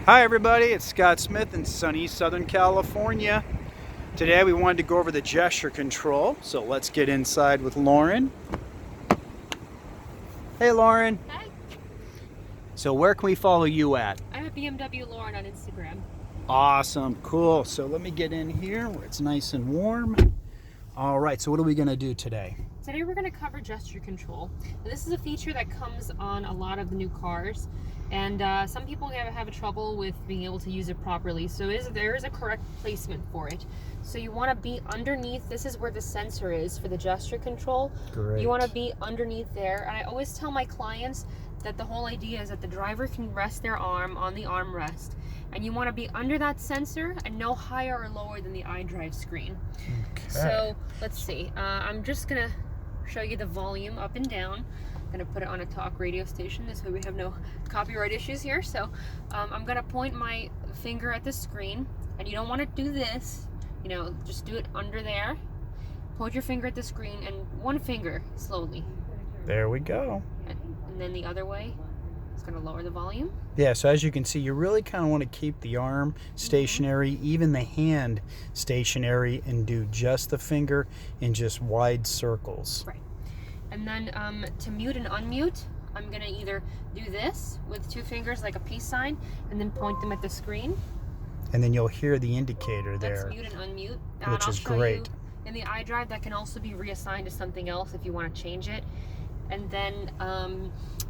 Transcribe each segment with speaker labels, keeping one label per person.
Speaker 1: Hi everybody, it's Scott Smith in sunny Southern California. Today we wanted to go over the gesture control, so let's get inside with Lauren. Hey Lauren.
Speaker 2: Hi.
Speaker 1: So where can we follow you at?
Speaker 2: I'm at BMW Lauren on Instagram.
Speaker 1: Awesome, cool. So let me get in here where it's nice and warm. All right, so what are we gonna do today?
Speaker 2: Today we're going to cover gesture control. Now, this is a feature that comes on a lot of the new cars, and some people have trouble with being able to use it properly. So there is a correct placement for it. So you want to be underneath. This is where the sensor is for the gesture control.
Speaker 1: Great.
Speaker 2: You want to be underneath there. And I always tell my clients that the whole idea is that the driver can rest their arm on the armrest, and you want to be under that sensor and no higher or lower than the iDrive screen.
Speaker 1: Okay.
Speaker 2: So let's see. I'm just gonna show you the volume up and down. I'm gonna put it on a talk radio station. This way we have no copyright issues here. So I'm gonna point my finger at the screen, and you don't want to do this. You know, just do it under there. Point your finger at the screen and one finger slowly.
Speaker 1: There we go.
Speaker 2: And then the other way. It's gonna lower the volume.
Speaker 1: Yeah, so as you can see, you really kind of want to keep the arm stationary, even the hand stationary, and do just the finger in just wide circles.
Speaker 2: Right. And then to mute and unmute, I'm gonna either do this with two fingers like a peace sign and then point them at the screen.
Speaker 1: And then you'll hear the indicator there.
Speaker 2: That's mute and unmute.
Speaker 1: Which is great.
Speaker 2: In the iDrive, that can also be reassigned to something else if you want to change it. And then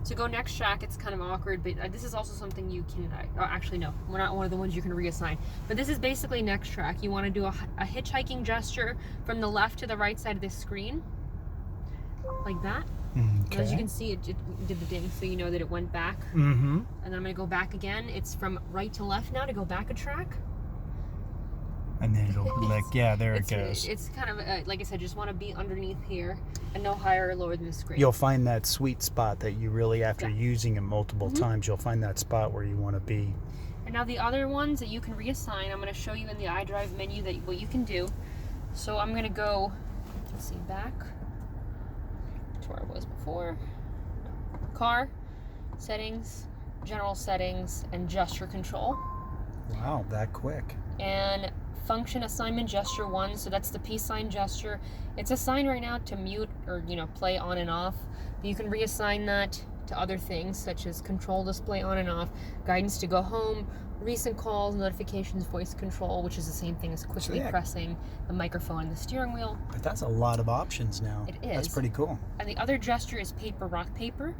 Speaker 2: to go next track, it's kind of awkward, but this is also something you can, actually no, we're not one of the ones you can reassign. But this is basically next track. You want to do a hitchhiking gesture from the left to the right side of the screen, like that.
Speaker 1: Okay.
Speaker 2: As you can see, it did the ding, so you know that it went back.
Speaker 1: Mm-hmm.
Speaker 2: And then I'm going to go back again. It's from right to left now to go back a track.
Speaker 1: And then it'll like, yeah, there it goes.
Speaker 2: It's kind of, like I said, just want to be underneath here and no higher or lower than the screen.
Speaker 1: You'll find that sweet spot that you really, after using it multiple times, you'll find that spot where you want to be.
Speaker 2: And now the other ones that you can reassign, I'm going to show you in the iDrive menu what you can do. So I'm going to go, let's see, back to where I was before. Car, settings, general settings, and gesture control.
Speaker 1: Wow, that quick.
Speaker 2: And function assignment gesture 1, so that's the peace sign gesture. It's assigned right now to mute or play on and off. You can reassign that to other things such as control display on and off, guidance to go home, recent calls, notifications, voice control, which is the same thing as quickly pressing the microphone and the steering wheel.
Speaker 1: But that's a lot of options now.
Speaker 2: It is.
Speaker 1: That's pretty cool.
Speaker 2: And the other gesture is paper, rock, paper,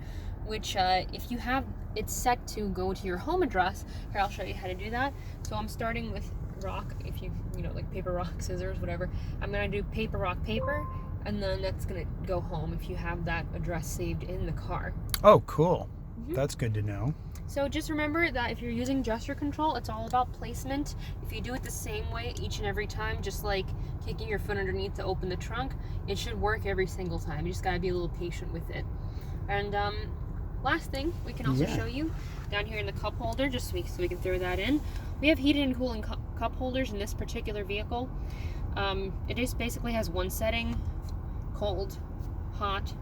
Speaker 2: which if you have it set to go to your home address, here I'll show you how to do that. So I'm starting with rock, if you like paper, rock, scissors, whatever. I'm gonna do paper, rock, paper, and then that's gonna go home if you have that address saved in the car.
Speaker 1: Oh, cool. That's good to know.
Speaker 2: So just remember that if you're using gesture control, it's all about placement. If you do it the same way each and every time, just like kicking your foot underneath to open the trunk, it should work every single time. You just gotta be a little patient with it. And last thing, we can also show you down here in the cup holder, just so we can throw that in. We have heated and cooling cup holders in this particular vehicle. It just basically has one setting, cold, hot,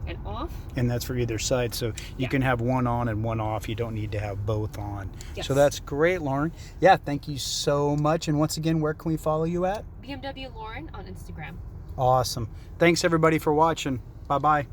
Speaker 2: and off. And
Speaker 1: that's for either side, so you can have one on and one off. You don't need to have both on.
Speaker 2: Yes.
Speaker 1: So that's great, Lauren. Yeah, thank you so much. And once again, where can we follow you at?
Speaker 2: BMW Lauren on Instagram.
Speaker 1: Awesome. Thanks everybody for watching. Bye-bye.